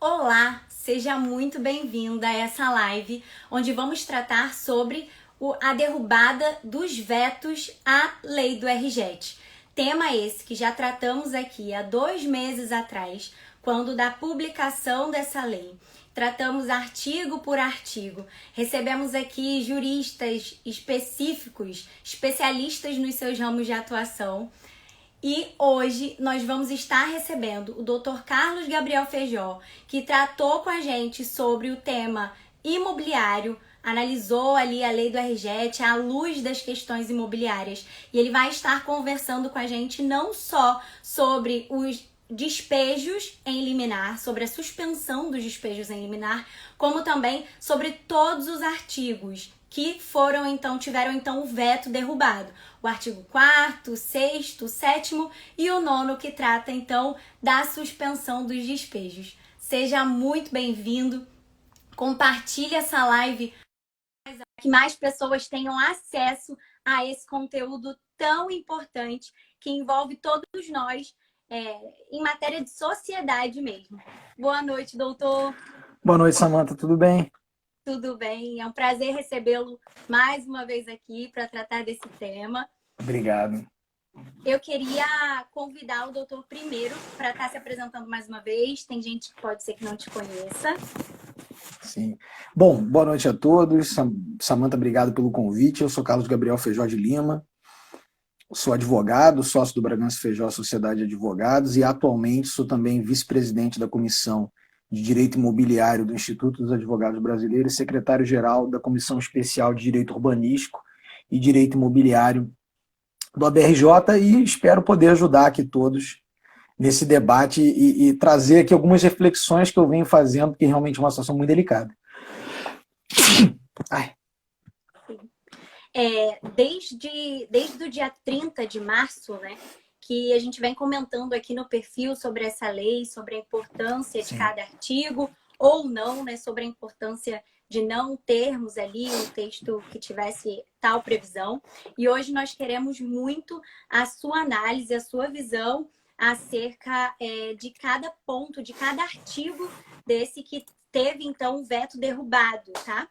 Olá, seja muito bem-vinda a essa live, onde vamos tratar sobre a derrubada dos vetos à lei do RJET. Tema esse que já tratamos aqui há 2 meses atrás, quando da publicação dessa lei. Tratamos artigo por artigo, recebemos aqui juristas específicos, especialistas nos seus ramos de atuação. E hoje nós vamos estar recebendo o Dr. Carlos Gabriel Feijó, que tratou com a gente sobre o tema imobiliário, analisou ali a lei do RJET à luz das questões imobiliárias. E ele vai estar conversando com a gente não só sobre os despejos em liminar, sobre a suspensão dos despejos em liminar, como também sobre todos os artigos que tiveram o veto derrubado. O artigo 4º, 6º, 7º e o 9º, que trata então da suspensão dos despejos. Seja muito bem-vindo, compartilhe essa live para que mais pessoas tenham acesso a esse conteúdo tão importante que envolve todos nós em matéria de sociedade mesmo. Boa noite, doutor. Boa noite, Samantha, tudo bem? Tudo bem, é um prazer recebê-lo mais uma vez aqui para tratar desse tema. Obrigado. Eu queria convidar o doutor primeiro para estar se apresentando mais uma vez. Tem gente que pode ser que não te conheça. Sim. Bom, boa noite a todos. Samantha, obrigado pelo convite. Eu sou Carlos Gabriel Feijó de Lima. Sou advogado, sócio do Bragança Feijó Sociedade de Advogados e atualmente sou também vice-presidente da Comissão de Direito Imobiliário do Instituto dos Advogados Brasileiros e secretário-geral da Comissão Especial de Direito Urbanístico e Direito Imobiliário do ABRJ e espero poder ajudar aqui todos nesse debate e trazer aqui algumas reflexões que eu venho fazendo, que realmente é uma situação muito delicada. Ai. Desde o dia 30 de março, né, que a gente vem comentando aqui no perfil sobre essa lei, sobre a importância de cada artigo, ou não, né, sobre a importância de não termos ali um texto que tivesse tal previsão. E hoje nós queremos muito a sua análise, a sua visão acerca de cada ponto, de cada artigo desse que teve, então, o veto derrubado, tá?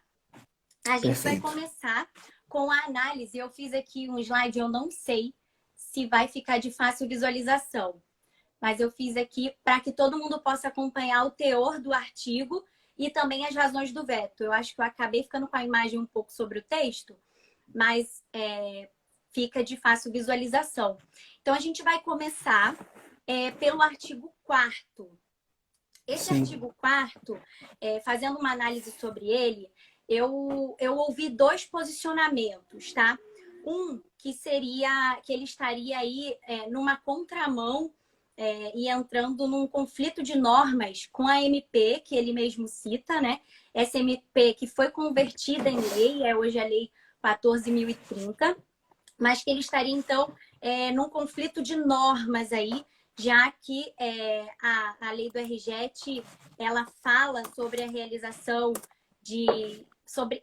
A gente vai começar com a análise. Eu fiz aqui um slide, eu não sei se vai ficar de fácil visualização, mas eu fiz aqui para que todo mundo possa acompanhar o teor do artigo e também as razões do veto. Eu acho que eu acabei ficando com a imagem um pouco sobre o texto, mas fica de fácil visualização. Então, a gente vai começar pelo artigo 4º. Esse artigo 4º, fazendo uma análise sobre ele, eu ouvi 2 posicionamentos, tá? Um que seria que ele estaria aí numa contramão e entrando num conflito de normas com a MP, que ele mesmo cita, né? Essa MP que foi convertida em lei, hoje a Lei 14.030, mas que ele estaria, então, num conflito de normas aí, já que a Lei do RJET, ela fala sobre a realização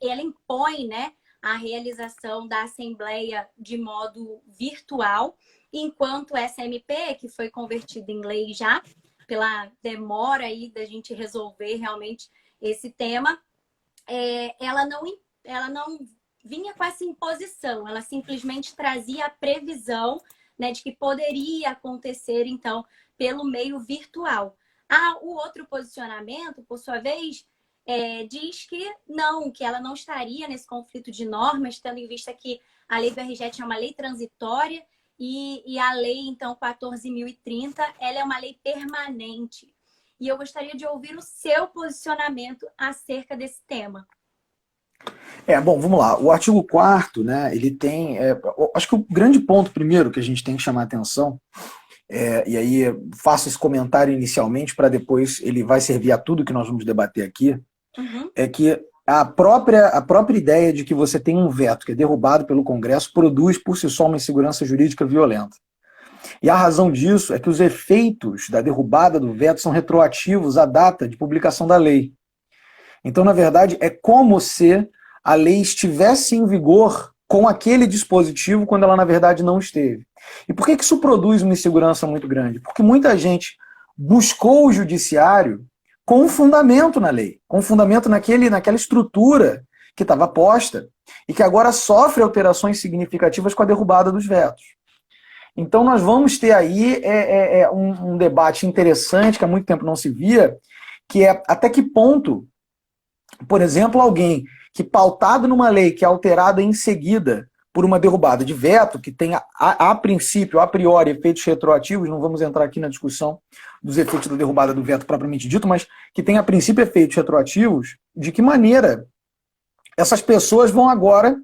ela impõe, né, a realização da Assembleia de modo virtual, enquanto essa MP, que foi convertida em lei já, pela demora aí da gente resolver realmente esse tema, ela não vinha com essa imposição, ela simplesmente trazia a previsão, né, de que poderia acontecer, então, pelo meio virtual. O outro posicionamento, por sua vez, diz que ela não estaria nesse conflito de normas, tendo em vista que a lei do RJET é uma lei transitória e a lei, então, 14.030, ela é uma lei permanente. E eu gostaria de ouvir o seu posicionamento acerca desse tema. Bom, vamos lá. O artigo 4º, né, ele tem... acho que o grande ponto, primeiro, que a gente tem que chamar a atenção, e aí faço esse comentário inicialmente para depois ele vai servir a tudo que nós vamos debater aqui, é que a própria ideia de que você tem um veto que é derrubado pelo Congresso produz por si só uma insegurança jurídica violenta. E a razão disso é que os efeitos da derrubada do veto são retroativos à data de publicação da lei. Então, na verdade, é como se a lei estivesse em vigor com aquele dispositivo quando ela, na verdade, não esteve. E por que isso produz uma insegurança muito grande? Porque muita gente buscou o judiciário com fundamento na lei, com fundamento naquela estrutura que estava posta e que agora sofre alterações significativas com a derrubada dos vetos. Então nós vamos ter aí um debate interessante que há muito tempo não se via, que é até que ponto, por exemplo, alguém que pautado numa lei que é alterada em seguida por uma derrubada de veto, que tem a princípio, a priori, efeitos retroativos, não vamos entrar aqui na discussão dos efeitos da derrubada do veto propriamente dito, mas que tem a princípio efeitos retroativos, de que maneira essas pessoas vão agora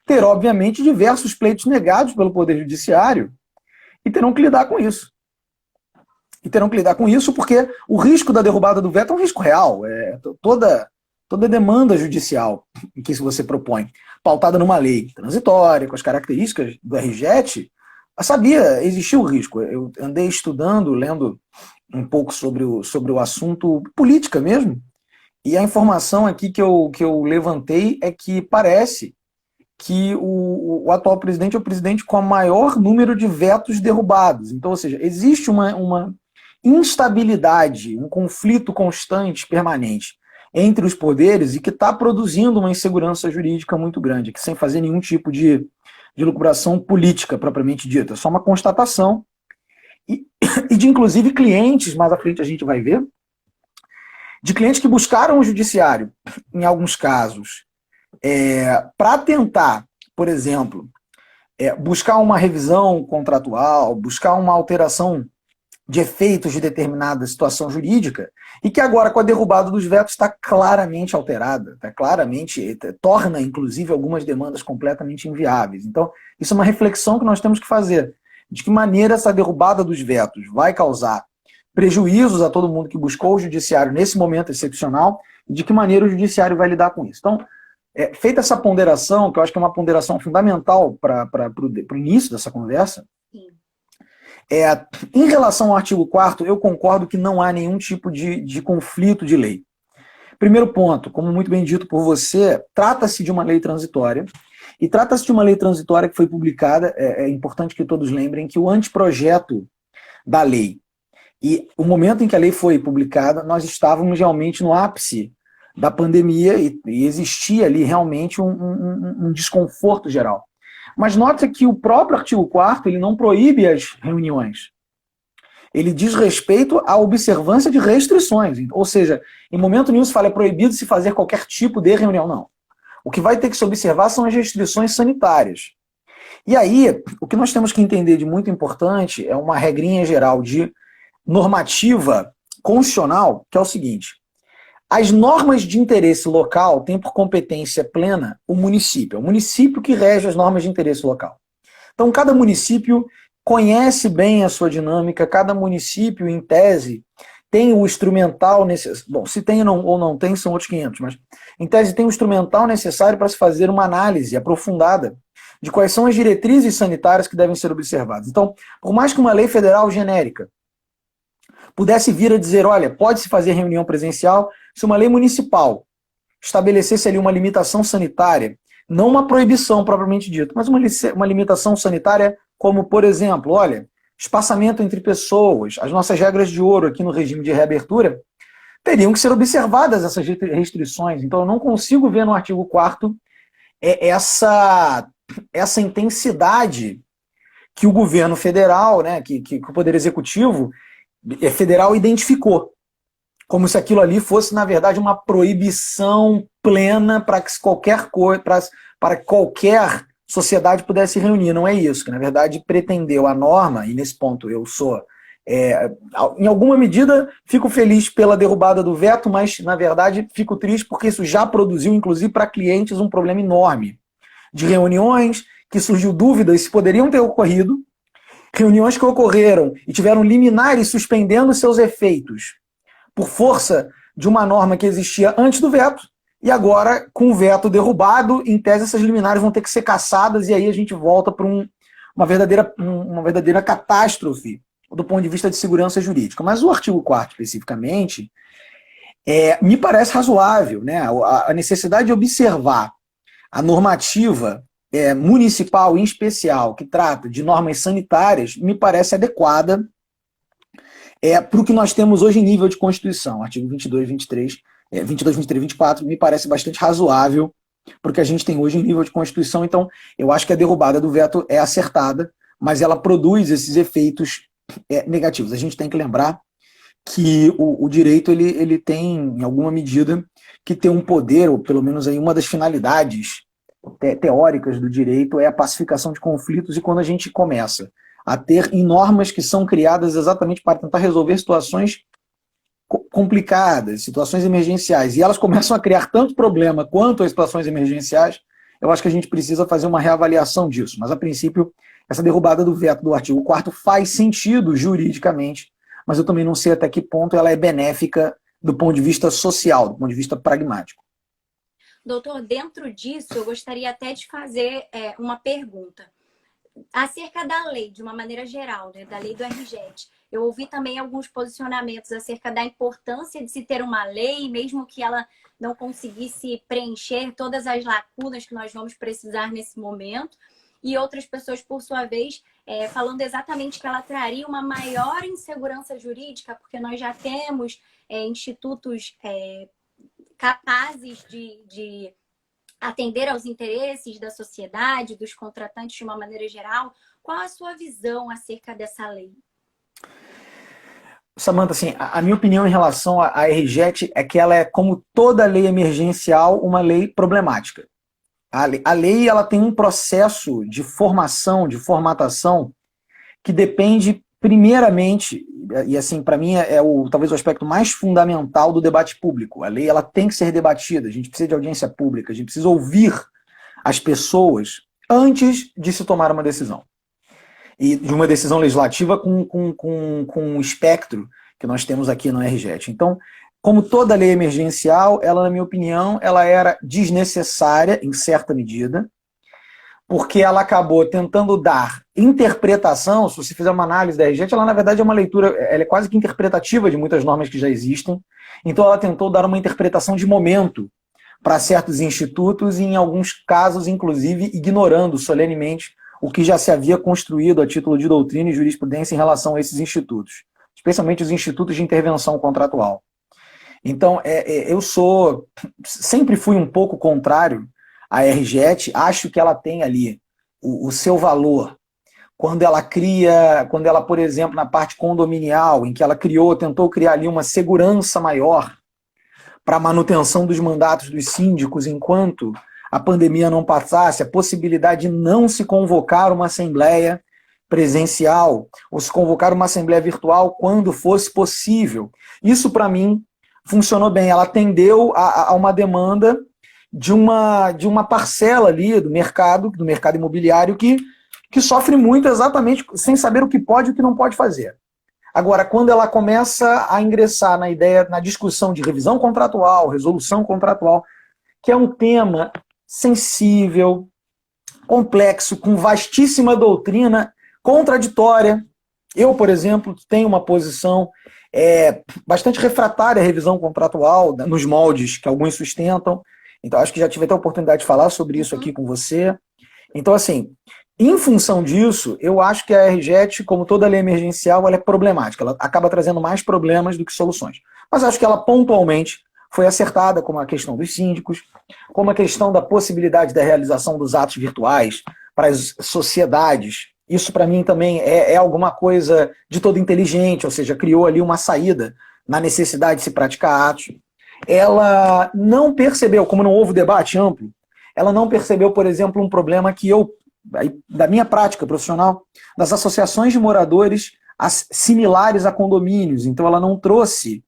ter, obviamente, diversos pleitos negados pelo Poder Judiciário e terão que lidar com isso. E terão que lidar com isso porque o risco da derrubada do veto é um risco real. Toda demanda judicial que você propõe, pautada numa lei transitória, com as características do RJET, existia o risco. Eu andei estudando, lendo um pouco sobre o assunto política mesmo, e a informação aqui que eu levantei é que parece que o atual presidente é o presidente com o maior número de vetos derrubados. Então, ou seja, existe uma instabilidade, um conflito constante, permanente, entre os poderes e que está produzindo uma insegurança jurídica muito grande, que sem fazer nenhum tipo de lucubração política propriamente dita, é só uma constatação. E de, inclusive, clientes, mais à frente a gente vai ver, de clientes que buscaram o judiciário, em alguns casos, para tentar, por exemplo, buscar uma revisão contratual, buscar uma alteração de efeitos de determinada situação jurídica, e que agora, com a derrubada dos vetos, está claramente alterada, torna, inclusive, algumas demandas completamente inviáveis. Então, isso é uma reflexão que nós temos que fazer, de que maneira essa derrubada dos vetos vai causar prejuízos a todo mundo que buscou o judiciário nesse momento excepcional, e de que maneira o judiciário vai lidar com isso. Então, feita essa ponderação, que eu acho que é uma ponderação fundamental para o início dessa conversa, em relação ao artigo 4º, eu concordo que não há nenhum tipo de conflito de lei. Primeiro ponto, como muito bem dito por você, trata-se de uma lei transitória, e trata-se de uma lei transitória que foi publicada, é importante que todos lembrem que o anteprojeto da lei e o momento em que a lei foi publicada, nós estávamos realmente no ápice da pandemia e existia ali realmente um desconforto geral. Mas nota que o próprio artigo 4º ele não proíbe as reuniões. Ele diz respeito à observância de restrições. Ou seja, em momento nenhum se fala é proibido se fazer qualquer tipo de reunião, não. O que vai ter que se observar são as restrições sanitárias. E aí, o que nós temos que entender de muito importante é uma regrinha geral de normativa constitucional, que é o seguinte: as normas de interesse local têm por competência plena o município. É o município que rege as normas de interesse local. Então, cada município conhece bem a sua dinâmica, cada município, em tese, tem o instrumental necessário. Bom, se tem ou não tem, são outros 500, mas em tese tem o instrumental necessário para se fazer uma análise aprofundada de quais são as diretrizes sanitárias que devem ser observadas. Então, por mais que uma lei federal genérica pudesse vir a dizer, olha, pode-se fazer reunião presencial, se uma lei municipal estabelecesse ali uma limitação sanitária, não uma proibição propriamente dita, mas uma limitação sanitária como, por exemplo, olha, espaçamento entre pessoas, as nossas regras de ouro aqui no regime de reabertura, teriam que ser observadas essas restrições. Então eu não consigo ver no artigo 4º essa intensidade que o governo federal, né, que o Poder Executivo federal identificou, como se aquilo ali fosse, na verdade, uma proibição plena para que para qualquer sociedade pudesse reunir. Não é isso, que na verdade pretendeu a norma, e nesse ponto eu sou, em alguma medida, fico feliz pela derrubada do veto, mas na verdade fico triste porque isso já produziu, inclusive para clientes, um problema enorme de reuniões que surgiu dúvidas se poderiam ter ocorrido, reuniões que ocorreram e tiveram liminares suspendendo seus efeitos por força de uma norma que existia antes do veto, e agora, com o veto derrubado, em tese essas liminares vão ter que ser cassadas, e aí a gente volta para uma verdadeira catástrofe do ponto de vista de segurança jurídica. Mas o artigo 4º, especificamente, me parece razoável, né? A necessidade de observar a normativa municipal, em especial, que trata de normas sanitárias, me parece adequada, para o que nós temos hoje em nível de Constituição. Artigo 22, 23, 22, 23, 24 me parece bastante razoável para o que a gente tem hoje em nível de Constituição. Então, eu acho que a derrubada do veto é acertada, mas ela produz esses efeitos negativos. A gente tem que lembrar que o direito ele tem, em alguma medida, que ter um poder, ou pelo menos aí uma das finalidades teóricas do direito é a pacificação de conflitos, e quando a gente começa a ter normas que são criadas exatamente para tentar resolver situações complicadas, situações emergenciais, e elas começam a criar tanto problema quanto as situações emergenciais, eu acho que a gente precisa fazer uma reavaliação disso. Mas, a princípio, essa derrubada do veto do artigo 4º faz sentido juridicamente, mas eu também não sei até que ponto ela é benéfica do ponto de vista social, do ponto de vista pragmático. Doutor, dentro disso, eu gostaria até de fazer uma pergunta. Acerca da lei, de uma maneira geral, né, da lei do RJET, eu ouvi também alguns posicionamentos acerca da importância de se ter uma lei, mesmo que ela não conseguisse preencher todas as lacunas que nós vamos precisar nesse momento, e outras pessoas, por sua vez, falando exatamente que ela traria uma maior insegurança jurídica, porque nós já temos institutos capazes de atender aos interesses da sociedade, dos contratantes de uma maneira geral. Qual a sua visão acerca dessa lei? Samantha, assim, a minha opinião em relação à RJET é que ela é, como toda lei emergencial, uma lei problemática. A lei ela tem um processo de formação, de formatação, que depende, primeiramente, e assim, para mim talvez o aspecto mais fundamental do debate público. A lei ela tem que ser debatida, a gente precisa de audiência pública, a gente precisa ouvir as pessoas antes de se tomar uma decisão. E de uma decisão legislativa com o espectro que nós temos aqui no RJET. Então, como toda lei emergencial, ela, na minha opinião, ela era desnecessária em certa medida, porque ela acabou tentando dar interpretação. Se você fizer uma análise da RJET, ela na verdade é uma leitura, ela é quase que interpretativa de muitas normas que já existem, então ela tentou dar uma interpretação de momento para certos institutos e em alguns casos, inclusive, ignorando solenemente o que já se havia construído a título de doutrina e jurisprudência em relação a esses institutos, especialmente os institutos de intervenção contratual. Então, eu sempre fui um pouco contrário à RJET, acho que ela tem ali o seu valor quando ela, por exemplo, na parte condominial, em que ela tentou criar ali uma segurança maior para a manutenção dos mandatos dos síndicos enquanto a pandemia não passasse, a possibilidade de não se convocar uma assembleia presencial ou se convocar uma assembleia virtual quando fosse possível. Isso, para mim, funcionou bem. Ela atendeu a uma demanda de uma parcela ali do mercado imobiliário que sofre muito exatamente sem saber o que pode e o que não pode fazer. Agora, quando ela começa a ingressar na discussão de revisão contratual, resolução contratual, que é um tema sensível, complexo, com vastíssima doutrina contraditória. Eu, por exemplo, tenho uma posição bastante refratária à revisão contratual, nos moldes que alguns sustentam. Então, acho que já tive até a oportunidade de falar sobre isso aqui com você. Então, assim, em função disso, eu acho que a RJET, como toda lei emergencial, ela é problemática. Ela acaba trazendo mais problemas do que soluções. Mas acho que ela pontualmente foi acertada, como a questão dos síndicos, como a questão da possibilidade da realização dos atos virtuais para as sociedades. Isso, para mim, também é alguma coisa de todo inteligente, ou seja, criou ali uma saída na necessidade de se praticar atos. Ela não percebeu, como não houve debate amplo, ela não percebeu, por exemplo, um problema que da minha prática profissional, das associações de moradores similares a condomínios. Então, ela não trouxe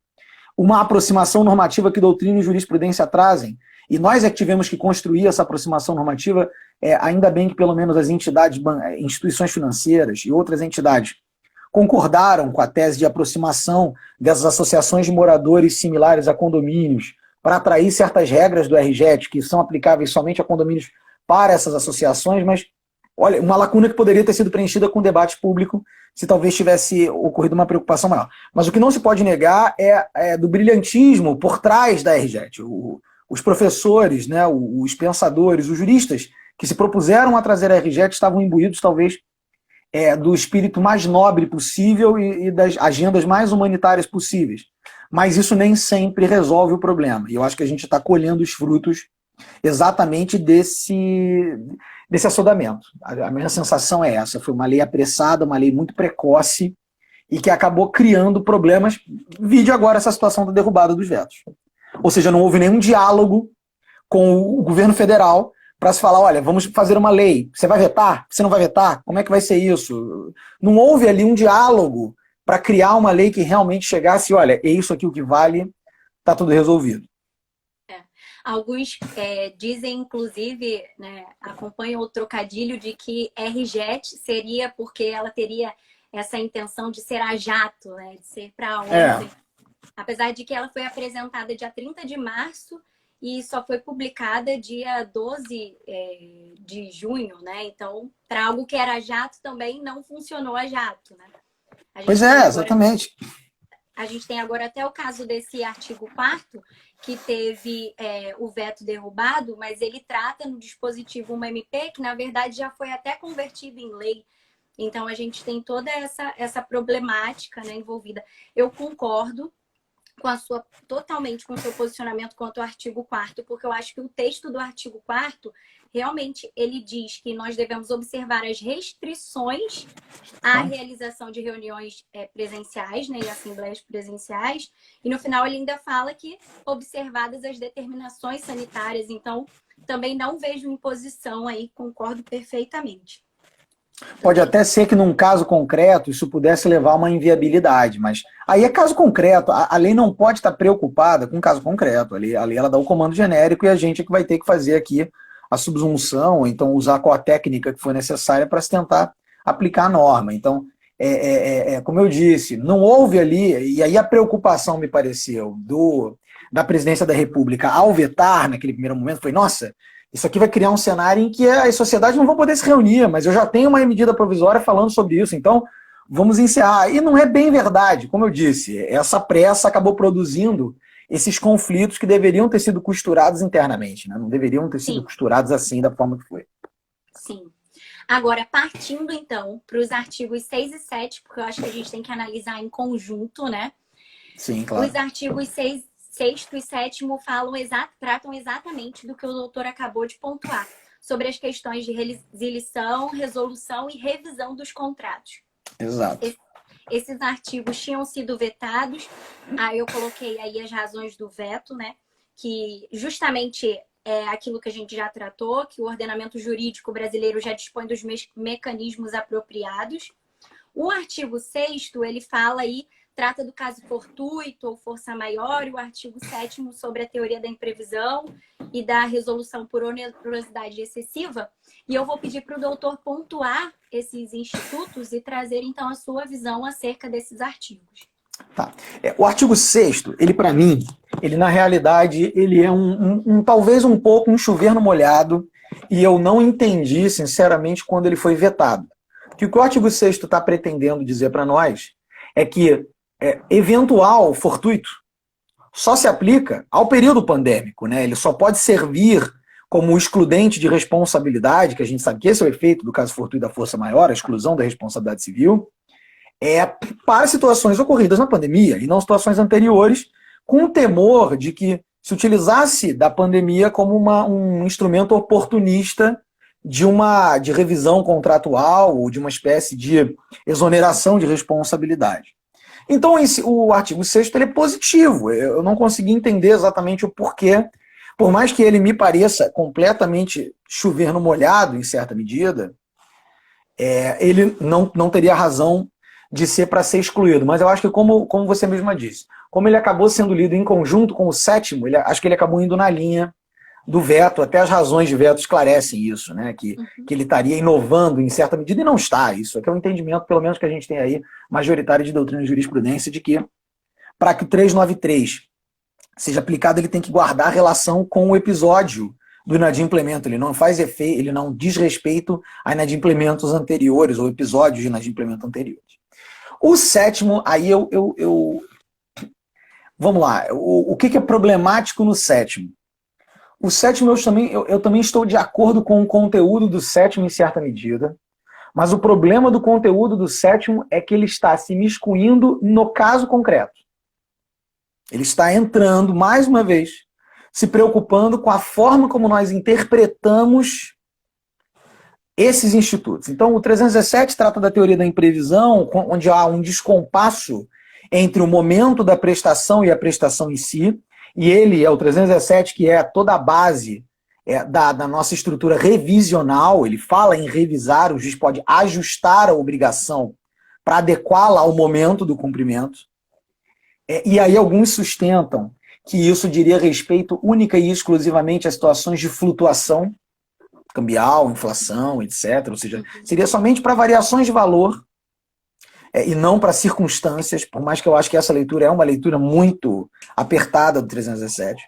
uma aproximação normativa que doutrina e jurisprudência trazem. E nós é que tivemos que construir essa aproximação normativa, ainda bem que pelo menos as instituições financeiras e outras entidades concordaram com a tese de aproximação dessas associações de moradores similares a condomínios para atrair certas regras do RJET que são aplicáveis somente a condomínios para essas associações, mas olha, uma lacuna que poderia ter sido preenchida com debate público se talvez tivesse ocorrido uma preocupação maior. Mas o que não se pode negar é do brilhantismo por trás da RJET. Os professores, né, os pensadores, os juristas que se propuseram a trazer a RJET estavam imbuídos, talvez, do espírito mais nobre possível e das agendas mais humanitárias possíveis. Mas isso nem sempre resolve o problema. E eu acho que a gente está colhendo os frutos exatamente desse assodamento. A minha sensação é essa. Foi uma lei apressada, uma lei muito precoce e que acabou criando problemas. Vide agora essa situação da derrubada dos vetos. Ou seja, não houve nenhum diálogo com o governo federal para se falar, olha, vamos fazer uma lei. Você vai vetar? Você não vai vetar? Como é que vai ser isso? Não houve ali um diálogo para criar uma lei que realmente chegasse, olha, é isso aqui o que vale, está tudo resolvido. Alguns dizem, inclusive, né, acompanham o trocadilho de que RJET seria porque ela teria essa intenção de ser a jato, né, de ser para ontem. Apesar de que ela foi apresentada dia 30 de março e só foi publicada dia 12 de junho, né? Então, para algo que era jato também não funcionou a jato, né? Pois é, exatamente. A gente tem agora até o caso desse artigo 4º, que teve o veto derrubado, mas ele trata no dispositivo uma MP que, na verdade, já foi até convertido em lei. Então, a gente tem toda essa problemática, né, envolvida. Eu concordo totalmente com o seu posicionamento quanto ao artigo 4º, porque eu acho que o texto do artigo 4º realmente ele diz que nós devemos observar as restrições à realização de reuniões presenciais, né, e assembleias presenciais, e no final ele ainda fala que observadas as determinações sanitárias, então também não vejo imposição aí, concordo perfeitamente. Pode até ser que num caso concreto isso pudesse levar a uma inviabilidade, mas aí é caso concreto, a lei não pode estar preocupada com caso concreto, a lei ela dá o comando genérico e a gente é que vai ter que fazer aqui a subsunção, ou então usar qual a técnica que for necessária para se tentar aplicar a norma. Então, como eu disse, não houve ali, e aí a preocupação me pareceu da presidência da República ao vetar naquele primeiro momento foi, nossa, isso aqui vai criar um cenário em que as sociedades não vão poder se reunir, mas eu já tenho uma medida provisória falando sobre isso, então vamos encerrar. E não é bem verdade, como eu disse, essa pressa acabou produzindo esses conflitos que deveriam ter sido costurados internamente, né? Não deveriam ter sido costurados assim, da forma que foi. Sim. Agora, partindo então para os artigos 6 e 7, porque eu acho que a gente tem que analisar em conjunto, né? Sim, claro. Os artigos 6º e 7º tratam exatamente do que o doutor acabou de pontuar, sobre as questões de resilição, resolução e revisão dos contratos. Exato. Esses artigos tinham sido vetados, aí eu coloquei aí as razões do veto, né? Que justamente é aquilo que a gente já tratou, que o ordenamento jurídico brasileiro já dispõe dos mecanismos apropriados. O artigo 6º, ele fala aí, trata do caso fortuito ou força maior, e o artigo 7º sobre a teoria da imprevisão e da resolução por onerosidade excessiva. E eu vou pedir para o doutor pontuar esses institutos e trazer, então, a sua visão acerca desses artigos. Tá. O artigo 6º, ele para mim, ele na realidade, ele é talvez um pouco um chover no molhado, e eu não entendi, sinceramente, quando ele foi vetado. Porque o que o artigo 6º está pretendendo dizer para nós é que eventual fortuito só se aplica ao período pandêmico, né? Ele só pode servir como excludente de responsabilidade, que a gente sabe que esse é o efeito do caso fortuito da força maior, a exclusão da responsabilidade civil, para situações ocorridas na pandemia e não situações anteriores, com o temor de que se utilizasse da pandemia como um instrumento oportunista de revisão contratual ou de uma espécie de exoneração de responsabilidade. Então, o artigo 6º ele é positivo. Eu não consegui entender exatamente o porquê. Por mais que ele me pareça completamente chover no molhado, em certa medida, ele não teria razão de ser para ser excluído. Mas eu acho que, como você mesma disse, como ele acabou sendo lido em conjunto com o 7º, acho que ele acabou indo na linha do veto, até as razões de veto esclarecem isso, né? Que ele estaria inovando em certa medida, e não está. Isso aqui é um entendimento, pelo menos que a gente tem aí, majoritário de doutrina e jurisprudência, de que para que o 393 seja aplicado, ele tem que guardar relação com o episódio do inadimplemento. Ele não faz efeito, ele não diz respeito a inadimplementos anteriores, ou episódios de inadimplemento anteriores. O 7º, aí vamos lá, o que é problemático no 7º? O 7º, eu também estou de acordo com o conteúdo do 7º em certa medida, Mas o problema do conteúdo do sétimo é que ele está se miscuindo no caso concreto. Ele está entrando, mais uma vez, se preocupando com a forma como nós interpretamos esses institutos. Então, o 317 trata da teoria da imprevisão, onde há um descompasso entre o momento da prestação e a prestação em si, e ele é o 317, que é toda a base da nossa estrutura revisional. Ele fala em revisar, o juiz pode ajustar a obrigação para adequá-la ao momento do cumprimento. E aí alguns sustentam que isso diria respeito única e exclusivamente a situações de flutuação cambial, inflação, etc. Ou seja, seria somente para variações de valor e não para circunstâncias, por mais que eu acho que essa leitura é uma leitura muito apertada do 317.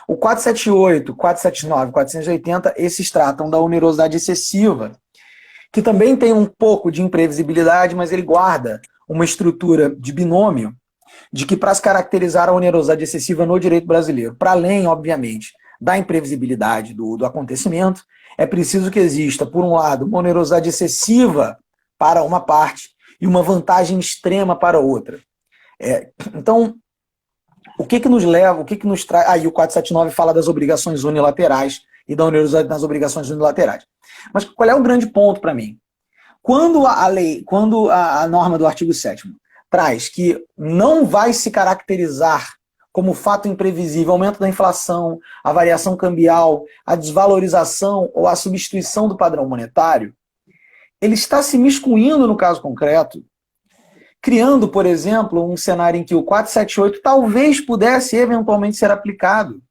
O 478, 479, 480, esses tratam da onerosidade excessiva, que também tem um pouco de imprevisibilidade, mas ele guarda uma estrutura de binômio, de que para se caracterizar a onerosidade excessiva no direito brasileiro, para além, obviamente, da imprevisibilidade do acontecimento, é preciso que exista, por um lado, uma onerosidade excessiva para uma parte e uma vantagem extrema para outra. Então, o que nos leva, o que nos traz... Aí o 479 fala das obrigações unilaterais e da onerosidade nas obrigações unilaterais. Mas qual é o grande ponto para mim? Quando a norma do artigo 7º traz que não vai se caracterizar como fato imprevisível o aumento da inflação, a variação cambial, a desvalorização ou a substituição do padrão monetário, ele está se miscuindo no caso concreto, criando, por exemplo, um cenário em que o 478 talvez pudesse eventualmente ser aplicado.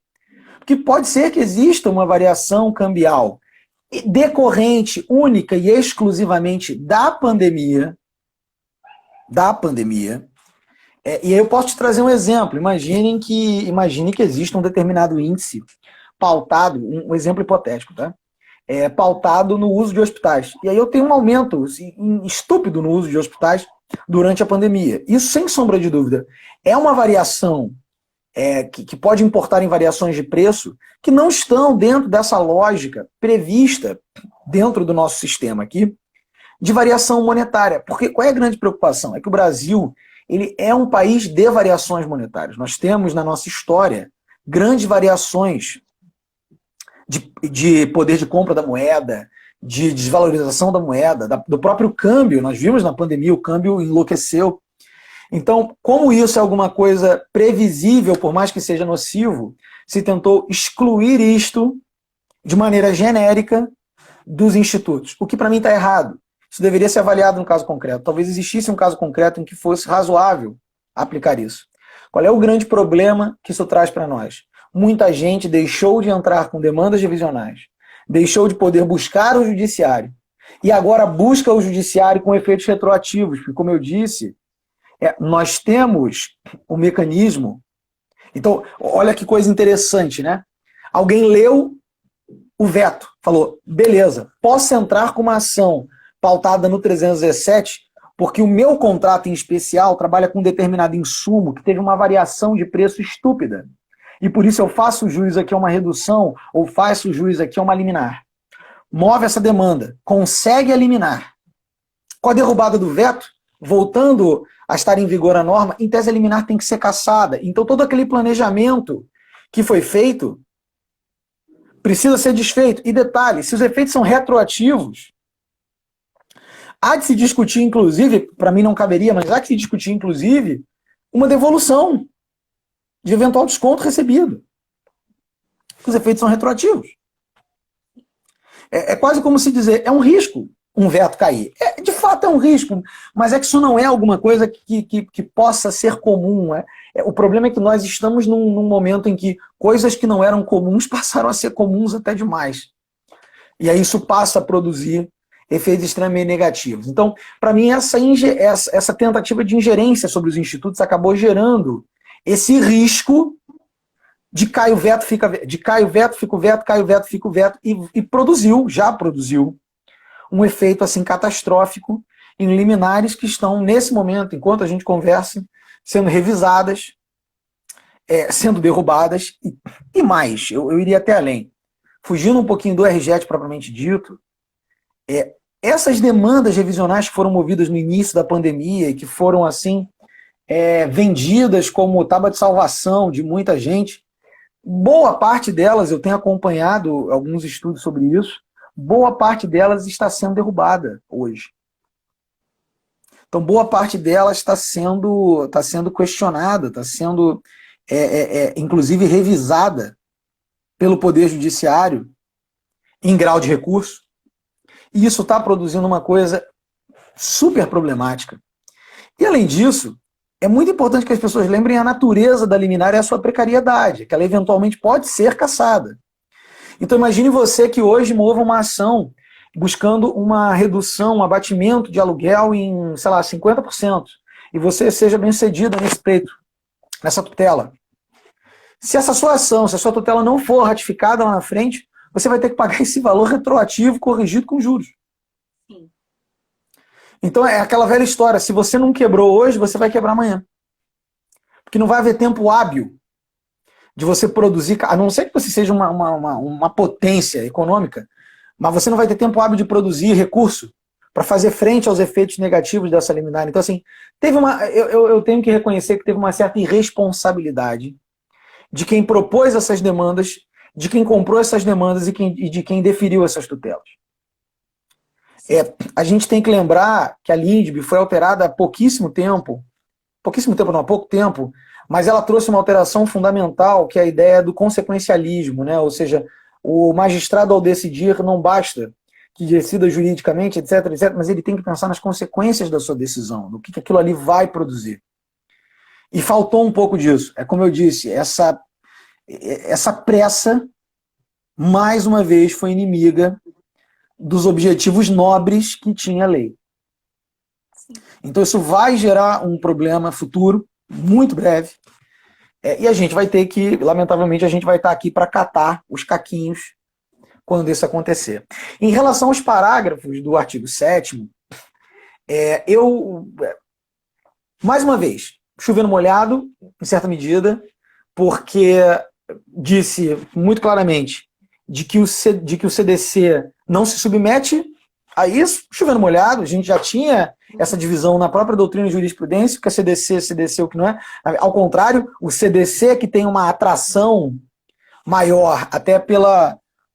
Porque pode ser que exista uma variação cambial decorrente única e exclusivamente da pandemia, e aí eu posso te trazer um exemplo. Imagine que exista um determinado índice pautado, um exemplo hipotético, tá? Pautado no uso de hospitais. E aí eu tenho um aumento estúpido no uso de hospitais durante a pandemia. Isso, sem sombra de dúvida, é uma variação que pode importar em variações de preço que não estão dentro dessa lógica prevista dentro do nosso sistema aqui de variação monetária. Porque qual é a grande preocupação? É que o Brasil ele é um país de variações monetárias. Nós temos na nossa história grandes variações de poder de compra da moeda, de desvalorização da moeda, do próprio câmbio. Nós vimos na pandemia, o câmbio enlouqueceu. Então, como isso é alguma coisa previsível, por mais que seja nocivo, se tentou excluir isto de maneira genérica dos institutos, o que para mim está errado. Isso deveria ser avaliado no caso concreto. Talvez existisse um caso concreto em que fosse razoável aplicar isso. Qual é o grande problema que isso traz para nós? Muita gente deixou de entrar com demandas divisionais, deixou de poder buscar o judiciário, e agora busca o judiciário com efeitos retroativos, porque, como eu disse, nós temos o mecanismo. Então, olha que coisa interessante, né? Alguém leu o veto, falou, beleza, posso entrar com uma ação pautada no 317, porque o meu contrato em especial trabalha com um determinado insumo que teve uma variação de preço estúpida. E por isso eu faço jus aqui a uma redução, ou faço jus aqui a uma liminar. Move essa demanda, consegue eliminar. Com a derrubada do veto, voltando a estar em vigor a norma, em tese a liminar tem que ser cassada. Então todo aquele planejamento que foi feito precisa ser desfeito. E detalhe, se os efeitos são retroativos, há de se discutir, inclusive, para mim não caberia, mas há de se discutir, inclusive, uma devolução de eventual desconto recebido. Os efeitos são retroativos. É quase como se dizer, é um risco um veto cair. De fato é um risco, mas é que isso não é alguma coisa que possa ser comum. O problema é que nós estamos num momento em que coisas que não eram comuns passaram a ser comuns até demais. E aí isso passa a produzir efeitos extremamente negativos. Então, para mim, essa tentativa de ingerência sobre os institutos acabou gerando esse risco de cai o veto, fica o veto, e já produziu um efeito assim catastrófico em liminares que estão, nesse momento, enquanto a gente conversa, sendo revisadas, sendo derrubadas, e mais, eu iria até além. Fugindo um pouquinho do RJET propriamente dito, essas demandas revisionais que foram movidas no início da pandemia e que foram assim vendidas como tábua de salvação de muita gente, boa parte delas, eu tenho acompanhado alguns estudos sobre isso, boa parte delas está sendo derrubada hoje. Então, boa parte delas está sendo questionada, está sendo, inclusive, revisada pelo Poder Judiciário em grau de recurso. E isso está produzindo uma coisa super problemática. E, além disso, é muito importante que as pessoas lembrem a natureza da liminar e a sua precariedade, que ela eventualmente pode ser cassada. Então, imagine você que hoje mova uma ação buscando uma redução, um abatimento de aluguel em, sei lá, 50%, e você seja bem-sucedido nesse pleito, nessa tutela. Se essa sua ação, se a sua tutela não for ratificada lá na frente, você vai ter que pagar esse valor retroativo corrigido com juros. Sim. Então é aquela velha história, se você não quebrou hoje, você vai quebrar amanhã. Porque não vai haver tempo hábil de você produzir, a não ser que você seja uma potência econômica, mas você não vai ter tempo hábil de produzir recurso para fazer frente aos efeitos negativos dessa liminar. Então, assim, eu tenho que reconhecer que teve uma certa irresponsabilidade de quem propôs essas demandas, de quem comprou essas demandas e de quem deferiu essas tutelas. A gente tem que lembrar que a LINDB foi alterada há pouco tempo, mas ela trouxe uma alteração fundamental, que é a ideia do consequencialismo, né? Ou seja, o magistrado, ao decidir, não basta que decida juridicamente, etc, mas ele tem que pensar nas consequências da sua decisão, no que aquilo ali vai produzir. E faltou um pouco disso. É como eu disse, essa pressa, mais uma vez, foi inimiga dos objetivos nobres que tinha a lei. Então isso vai gerar um problema futuro, muito breve, e a gente vai ter que, lamentavelmente, a gente vai estar aqui para catar os caquinhos quando isso acontecer. Em relação aos parágrafos do artigo 7º, mais uma vez, chovendo molhado, em certa medida, porque disse muito claramente de que o CDC não se submete a isso, chovendo molhado, a gente já tinha essa divisão na própria doutrina e jurisprudência, o que é CDC, o que não é. Ao contrário, o CDC é que tem uma atração maior, até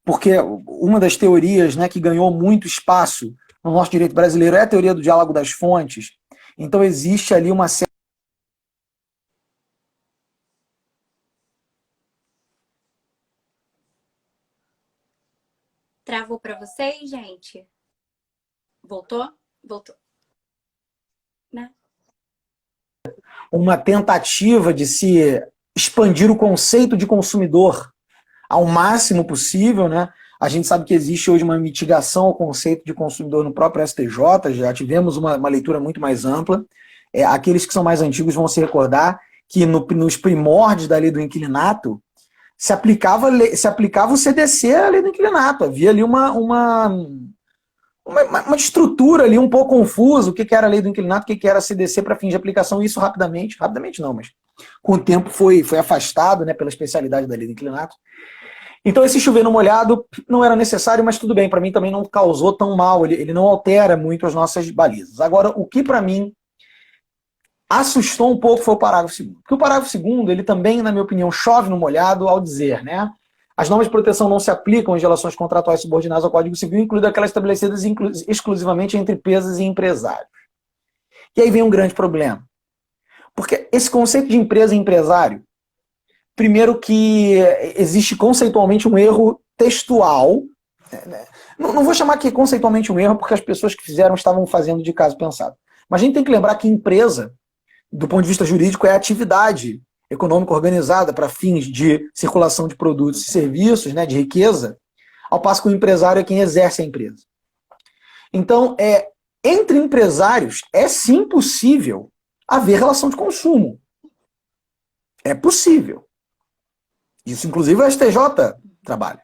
porque uma das teorias, né, que ganhou muito espaço no nosso direito brasileiro é a teoria do diálogo das fontes. Então existe ali uma certa... Travou para vocês, gente? Voltou? Voltou. Né? Uma tentativa de se expandir o conceito de consumidor ao máximo possível, né? A gente sabe que existe hoje uma mitigação ao conceito de consumidor no próprio STJ, já tivemos uma leitura muito mais ampla. Aqueles que são mais antigos vão se recordar que nos primórdios da lei do inquilinato se aplicava o CDC à lei do inquilinato. Havia ali uma estrutura ali um pouco confusa, o que era a lei do inquilinato, o que era a CDC para fim de aplicação, e isso rapidamente não, mas com o tempo foi afastado, né, pela especialidade da lei do inquilinato. Então esse chover no molhado não era necessário, mas tudo bem, para mim também não causou tão mal, ele não altera muito as nossas balizas. Agora, o que para mim assustou um pouco foi o parágrafo 2º. Porque o parágrafo 2º, ele também, na minha opinião, chove no molhado ao dizer, né? As normas de proteção não se aplicam às relações contratuais subordinadas ao Código Civil, incluindo aquelas estabelecidas exclusivamente entre empresas e empresários. E aí vem um grande problema. Porque esse conceito de empresa e empresário, primeiro que existe conceitualmente um erro textual. Não vou chamar aqui conceitualmente um erro, porque as pessoas que fizeram estavam fazendo de caso pensado. Mas a gente tem que lembrar que empresa, do ponto de vista jurídico, é atividade econômica organizada para fins de circulação de produtos e serviços, né, de riqueza, ao passo que o empresário é quem exerce a empresa. Então, entre empresários, é sim possível haver relação de consumo. É possível. Isso, inclusive, o STJ trabalha.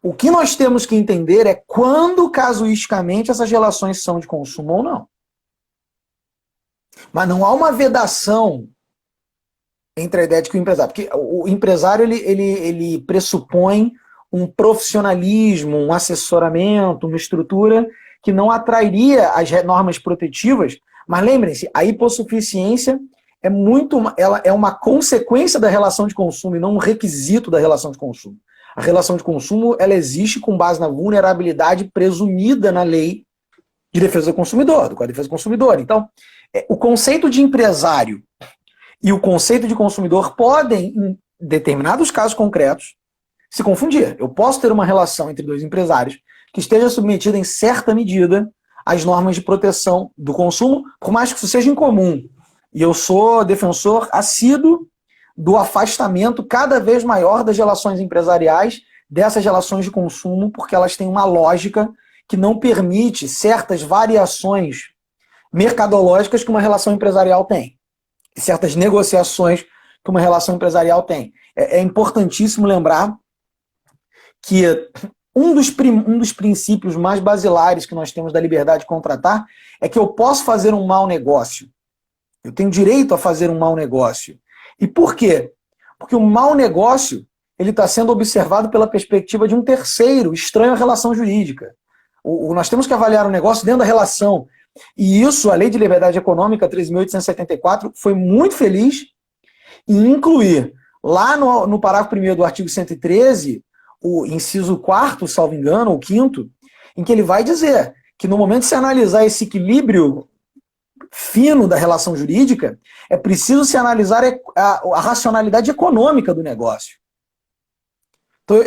O que nós temos que entender é quando, casuisticamente, essas relações são de consumo ou não. Mas não há uma vedação entre a ideia de que o empresário... Porque o empresário, ele pressupõe um profissionalismo, um assessoramento, uma estrutura que não atrairia as normas protetivas. Mas lembrem-se, a hipossuficiência ela é uma consequência da relação de consumo e não um requisito da relação de consumo. A relação de consumo, ela existe com base na vulnerabilidade presumida na lei de defesa do consumidor, do Código de Defesa do Consumidor. Então, o conceito de empresário e o conceito de consumidor podem, em determinados casos concretos, se confundir. Eu posso ter uma relação entre dois empresários que esteja submetida em certa medida às normas de proteção do consumo, por mais que isso seja incomum. E eu sou defensor assíduo do afastamento cada vez maior das relações empresariais, dessas relações de consumo, porque elas têm uma lógica que não permite certas variações mercadológicas que uma relação empresarial tem, certas negociações que uma relação empresarial tem. É importantíssimo lembrar que um dos princípios mais basilares que nós temos da liberdade de contratar é que eu posso fazer um mau negócio. Eu tenho direito a fazer um mau negócio. E por quê? Porque o mau negócio ele está sendo observado pela perspectiva de um terceiro, estranho à relação jurídica. Nós temos que avaliar o negócio dentro da relação. E isso, a Lei de Liberdade Econômica 13.874 foi muito feliz em incluir lá no parágrafo 1º do artigo 113, o inciso 4º, salvo engano, ou 5º, em que ele vai dizer que no momento de se analisar esse equilíbrio fino da relação jurídica, é preciso se analisar a racionalidade econômica do negócio. Então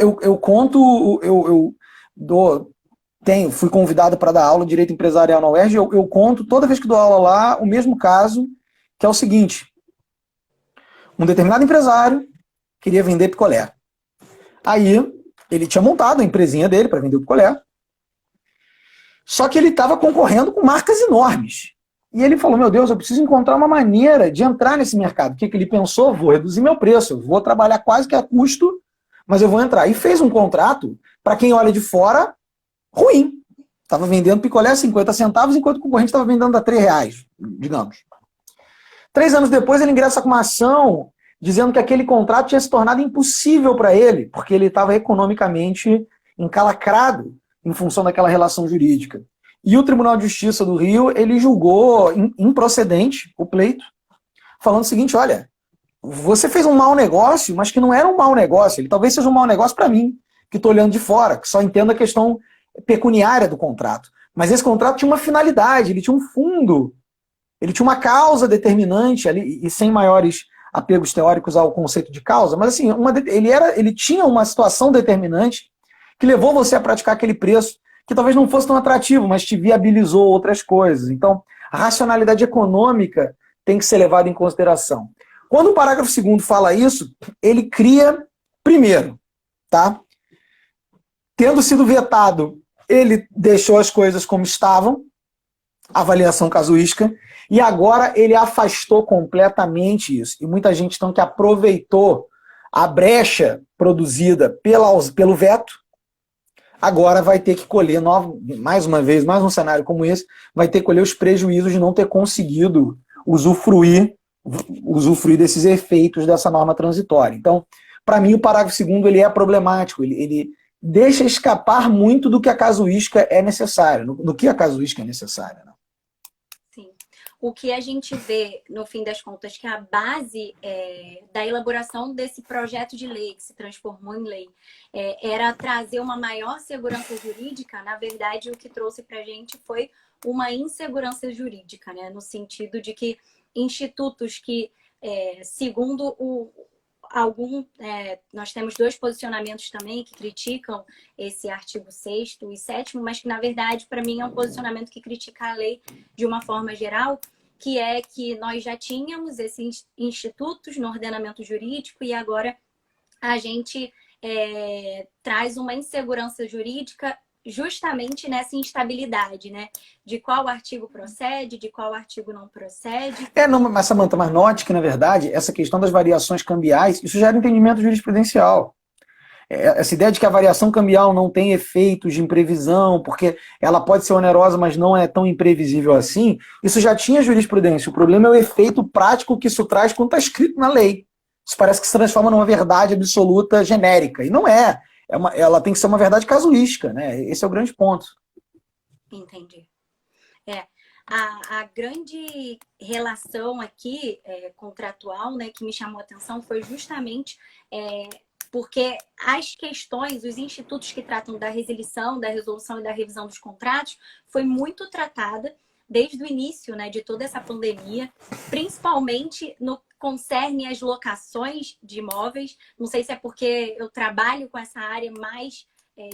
fui convidado para dar aula de Direito Empresarial na UERJ, eu conto toda vez que dou aula lá o mesmo caso, que é o seguinte: um determinado empresário queria vender picolé. Aí ele tinha montado a empresinha dele para vender o picolé, só que ele estava concorrendo com marcas enormes. E ele falou, meu Deus, eu preciso encontrar uma maneira de entrar nesse mercado. O que ele pensou? Vou reduzir meu preço, eu vou trabalhar quase que a custo, mas eu vou entrar. E fez um contrato, para quem olha de fora, ruim. Estava vendendo picolé a 50 centavos, enquanto o concorrente estava vendendo a R$3, digamos. 3 anos depois, ele ingressa com uma ação dizendo que aquele contrato tinha se tornado impossível para ele, porque ele estava economicamente encalacrado em função daquela relação jurídica. E o Tribunal de Justiça do Rio, ele julgou improcedente o pleito, falando o seguinte, olha, você fez um mau negócio, mas que não era um mau negócio, ele talvez seja um mau negócio para mim, que estou olhando de fora, que só entendo a questão pecuniária do contrato. Mas esse contrato tinha uma finalidade, ele tinha um fundo, ele tinha uma causa determinante, ali, e sem maiores apegos teóricos ao conceito de causa, mas assim, ele tinha uma situação determinante que levou você a praticar aquele preço que talvez não fosse tão atrativo, mas te viabilizou outras coisas. Então, a racionalidade econômica tem que ser levada em consideração. Quando o parágrafo 2º fala isso, ele cria, primeiro, tá? Tendo sido vetado, ele deixou as coisas como estavam, avaliação casuística, e agora ele afastou completamente isso. E muita gente então que aproveitou a brecha produzida pelo veto, agora vai ter que colher, mais uma vez, mais um cenário como esse, vai ter que colher os prejuízos de não ter conseguido usufruir desses efeitos dessa norma transitória. Então, para mim, o parágrafo 2º ele é problemático, ele deixa escapar muito do que a casuística é necessária, no que a casuística é necessária. Né? Sim. O que a gente vê, no fim das contas, que a base da elaboração desse projeto de lei, que se transformou em lei, era trazer uma maior segurança jurídica. Na verdade, o que trouxe para a gente foi uma insegurança jurídica, né? No sentido de que institutos que, segundo nós temos 2 posicionamentos também que criticam esse artigo 6º e 7º, mas que, na verdade, para mim é um posicionamento que critica a lei de uma forma geral, que é que nós já tínhamos esses institutos no ordenamento jurídico e agora a gente traz uma insegurança jurídica justamente nessa instabilidade, né? De qual artigo procede, de qual artigo não procede. Mas, Samantha, mas note que, na verdade, essa questão das variações cambiais, isso gera entendimento jurisprudencial. Essa ideia de que a variação cambial não tem efeitos de imprevisão, porque ela pode ser onerosa, mas não é tão imprevisível assim, isso já tinha jurisprudência. O problema é o efeito prático que isso traz quando está escrito na lei. Isso parece que se transforma numa verdade absoluta genérica. E não é. ela tem que ser uma verdade casuística, né? Esse é o grande ponto. Entendi. A grande relação aqui contratual, né, que me chamou a atenção foi justamente porque as questões, os institutos que tratam da resilição, da resolução e da revisão dos contratos foi muito tratada desde o início, né, de toda essa pandemia, principalmente no concerne às locações de imóveis. Não sei se é porque eu trabalho com essa área mais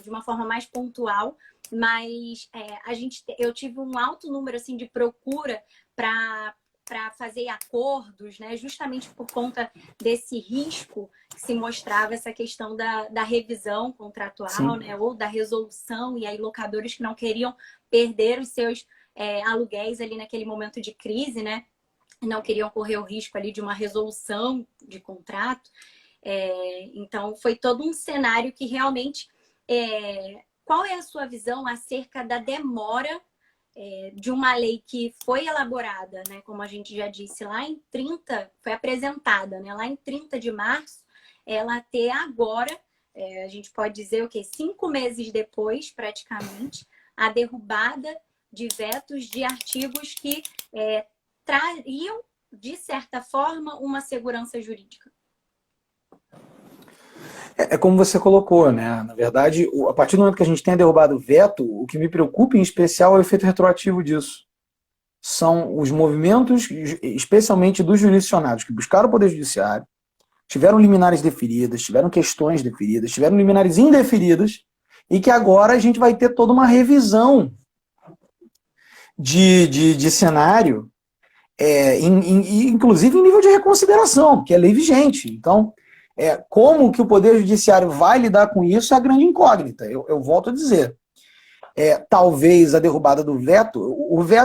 de uma forma mais pontual, mas eu tive um alto número assim de procura para fazer acordos, né? Justamente por conta desse risco que se mostrava essa questão da revisão contratual, né? Ou da resolução, e aí locadores que não queriam perder os seus aluguéis ali naquele momento de crise, né? Não queriam correr o risco ali de uma resolução de contrato. Então, foi todo um cenário que realmente... Qual é a sua visão acerca da demora de uma lei que foi elaborada, né, como a gente já disse, lá em 30, foi apresentada, né, lá em 30 de março, ela até agora, a gente pode dizer o quê? 5 meses depois, praticamente, a derrubada de vetos de artigos que trariam, de certa forma, uma segurança jurídica. É como você colocou, né? Na verdade, a partir do momento que a gente tenha derrubado o veto, o que me preocupa em especial é o efeito retroativo disso. São os movimentos, especialmente dos jurisdicionados, que buscaram o Poder Judiciário, tiveram liminares deferidas, tiveram questões deferidas, tiveram liminares indeferidas, e que agora a gente vai ter toda uma revisão de cenário, inclusive em nível de reconsideração, que é lei vigente. Então, como que o Poder Judiciário vai lidar com isso é a grande incógnita. Eu volto a dizer. Talvez a derrubada do veto,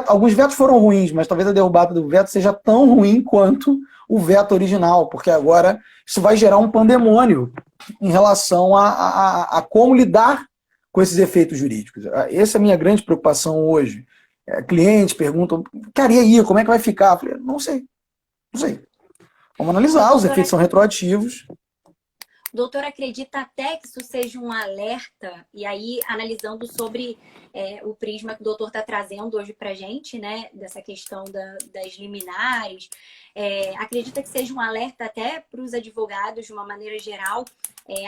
alguns vetos foram ruins, mas talvez a derrubada do veto seja tão ruim quanto o veto original, porque agora isso vai gerar um pandemônio em relação a como lidar com esses efeitos jurídicos. Essa é a minha grande preocupação hoje. Clientes perguntam, cara, e aí, como é que vai ficar? Eu falei, não sei. Vamos analisar, os efeitos são retroativos. O doutor acredita até que isso seja um alerta, e aí analisando sobre o prisma que o doutor está trazendo hoje para a gente, né, dessa questão das liminares, acredita que seja um alerta até para os advogados, de uma maneira geral,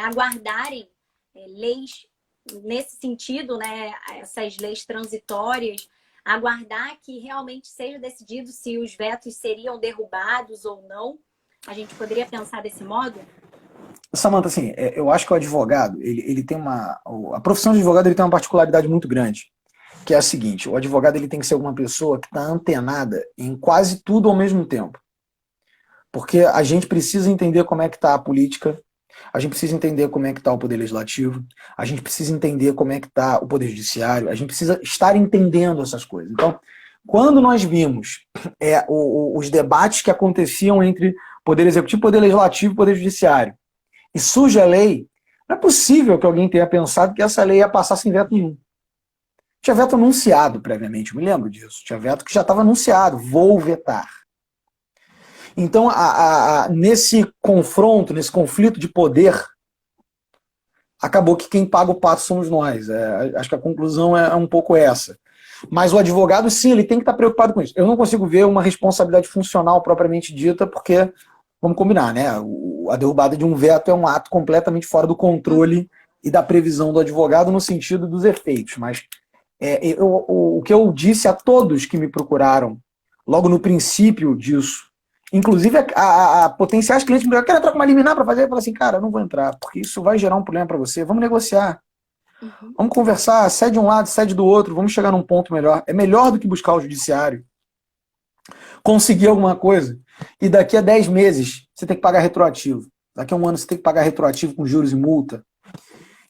aguardarem leis nesse sentido, né, essas leis transitórias, aguardar que realmente seja decidido se os vetos seriam derrubados ou não? A gente poderia pensar desse modo? Samantha, assim, eu acho que o advogado, ele tem a profissão de advogado ele tem uma particularidade muito grande, que é a seguinte: o advogado ele tem que ser uma pessoa que está antenada em quase tudo ao mesmo tempo. Porque a gente precisa entender como é que está a política, a gente precisa entender como é que está o poder legislativo, a gente precisa entender como é que está o poder judiciário, a gente precisa estar entendendo essas coisas. Então, quando nós vimos os debates que aconteciam entre poder executivo, poder legislativo e poder judiciário, e surge a lei, não é possível que alguém tenha pensado que essa lei ia passar sem veto nenhum. Tinha veto anunciado previamente, eu me lembro disso. Tinha veto que já estava anunciado, vou vetar. Então, nesse confronto, nesse conflito de poder, acabou que quem paga o pato somos nós. Acho que a conclusão é um pouco essa. Mas o advogado, sim, ele tem que estar preocupado com isso. Eu não consigo ver uma responsabilidade funcional propriamente dita, porque, vamos combinar, né? A derrubada de um veto é um ato completamente fora do controle e da previsão do advogado no sentido dos efeitos. Mas o que eu disse a todos que me procuraram, logo no princípio disso, inclusive a potenciais clientes me disseram, quero entrar com uma liminar para fazer? Eu falei assim, cara, eu não vou entrar, porque isso vai gerar um problema para você. Vamos negociar. Vamos conversar, cede um lado, cede do outro, vamos chegar num ponto melhor. É melhor do que buscar o judiciário. Conseguir alguma coisa. E daqui a 10 meses você tem que pagar retroativo. Daqui a um ano você tem que pagar retroativo com juros e multa.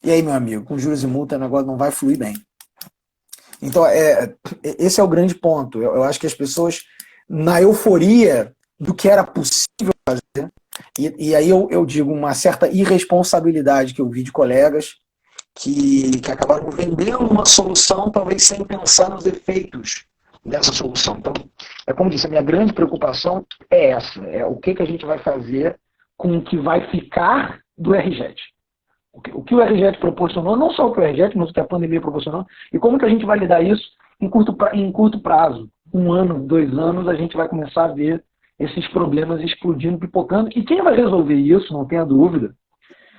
E aí, meu amigo, com juros e multa o negócio não vai fluir bem. Então, esse é o grande ponto. Eu acho que as pessoas, na euforia do que era possível fazer, e aí eu digo uma certa irresponsabilidade que eu vi de colegas que acabaram vendendo uma solução, talvez sem pensar nos efeitos dessa solução. Então, como disse, a minha grande preocupação é essa, o que a gente vai fazer com o que vai ficar do RJET. o RJET proporcionou, não só o que o RJET, mas o que a pandemia proporcionou, e como que a gente vai lidar isso em curto prazo. 1 ano, 2 anos, a gente vai começar a ver esses problemas explodindo, pipocando, e quem vai resolver isso, não tenha dúvida,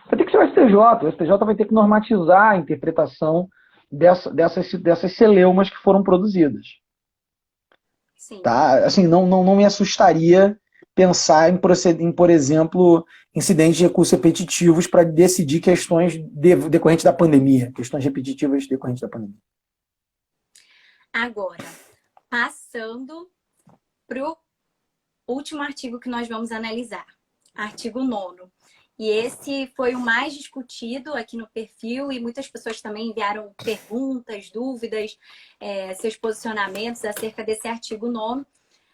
vai ter que ser o STJ. O STJ vai ter que normatizar a interpretação dessas celeumas que foram produzidas. Sim. Tá? Assim, não me assustaria pensar em, por exemplo, incidentes de recursos repetitivos para decidir questões decorrentes da pandemia, questões repetitivas decorrentes da pandemia. Agora, passando para o último artigo que nós vamos analisar, artigo 9º. E esse foi o mais discutido aqui no perfil e muitas pessoas também enviaram perguntas, dúvidas, seus posicionamentos acerca desse artigo 9º.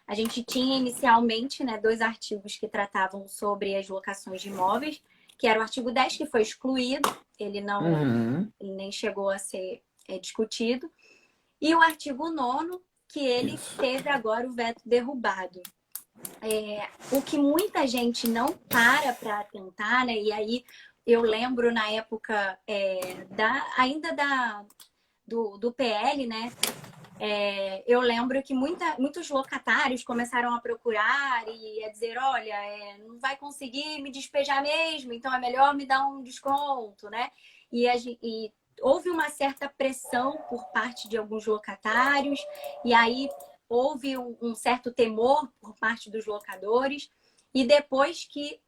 A gente tinha inicialmente, né, 2 artigos que tratavam sobre as locações de imóveis, que era o artigo 10, que foi excluído, ele ele nem chegou a ser discutido, e o artigo 9º, que ele teve agora o veto derrubado. O que muita gente não para atentar, né? E aí eu lembro na época do PL, né? Eu lembro que muitos locatários começaram a procurar e a dizer, olha, não vai conseguir me despejar mesmo, então é melhor me dar um desconto, né? E houve uma certa pressão por parte de alguns locatários, e aí houve um certo temor por parte dos locadores, e depois que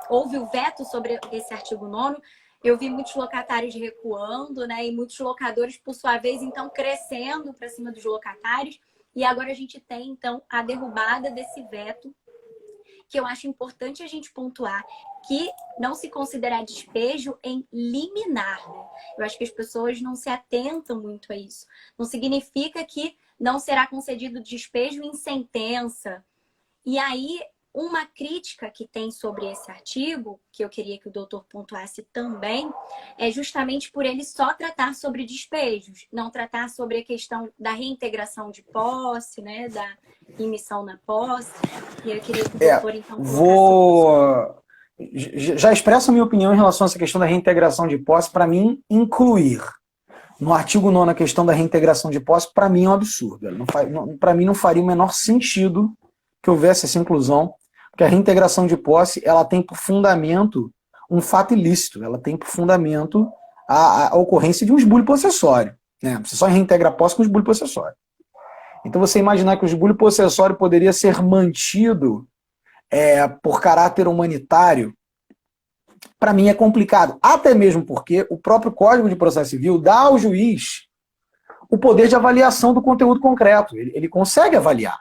houve o veto sobre esse artigo 9º, eu vi muitos locatários recuando, né? E muitos locadores, por sua vez, então, crescendo para cima dos locatários. E agora a gente tem, então, a derrubada desse veto, que eu acho importante a gente pontuar, que não se considera despejo em liminar, né? Eu acho que as pessoas não se atentam muito a isso. Não significa que não será concedido despejo em sentença. E aí, uma crítica que tem sobre esse artigo, que eu queria que o doutor pontuasse também, é justamente por ele só tratar sobre despejos, não tratar sobre a questão da reintegração de posse, né, da emissão na posse. E eu queria que o doutor, então, Já expresso a minha opinião em relação a essa questão da reintegração de posse. Para mim, incluir no artigo 9º a questão da reintegração de posse, para mim é um absurdo. Para mim não faria o menor sentido que houvesse essa inclusão, porque a reintegração de posse ela tem por fundamento um fato ilícito, ela tem por fundamento a ocorrência de um esbulho possessório. Né? Você só reintegra a posse com esbulho possessório. Então você imaginar que o esbulho possessório poderia ser mantido por caráter humanitário, para mim é complicado, até mesmo porque o próprio Código de Processo Civil dá ao juiz o poder de avaliação do conteúdo concreto, ele consegue avaliar.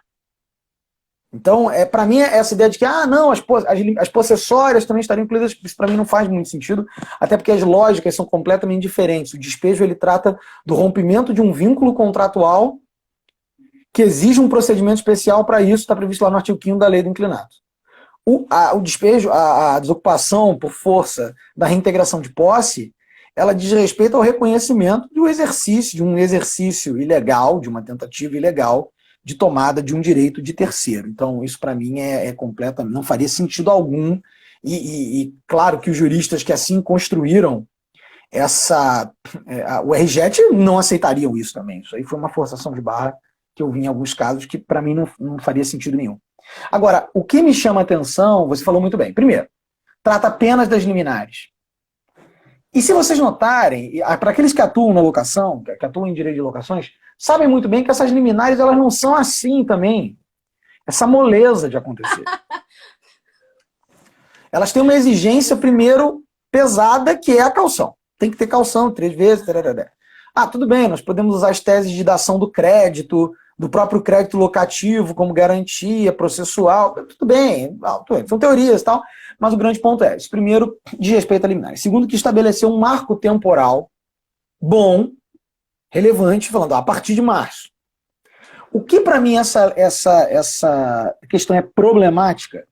Então, para mim, essa ideia de que, não, as possessórias também estariam incluídas, isso para mim não faz muito sentido, até porque as lógicas são completamente diferentes. O despejo, ele trata do rompimento de um vínculo contratual que exige um procedimento especial para isso, está previsto lá no artigo 5º da Lei do Inclinato. O despejo, a desocupação por força da reintegração de posse, ela diz respeito ao reconhecimento de um exercício ilegal, de uma tentativa ilegal, de tomada de um direito de terceiro. Então, isso para mim é completamente, não faria sentido algum, e claro que os juristas que assim construíram o RJET não aceitariam isso também. Isso aí foi uma forçação de barra que eu vi em alguns casos que para mim não faria sentido nenhum. Agora, o que me chama a atenção, você falou muito bem. Primeiro, trata apenas das liminares. E se vocês notarem, para aqueles que atuam na locação, que atuam em direito de locações, sabem muito bem que essas liminares elas não são assim também. Essa moleza de acontecer. Elas têm uma exigência, primeiro, pesada, que é a caução. Tem que ter caução 3 vezes. Tararara. Tudo bem, nós podemos usar as teses de dação do crédito, do próprio crédito locativo como garantia processual. Tudo bem, são teorias e tal. Mas o grande ponto é, isso primeiro, diz respeito a liminares. Segundo, que estabeleceu um marco temporal bom, relevante, falando a partir de março. O que para mim essa questão é problemática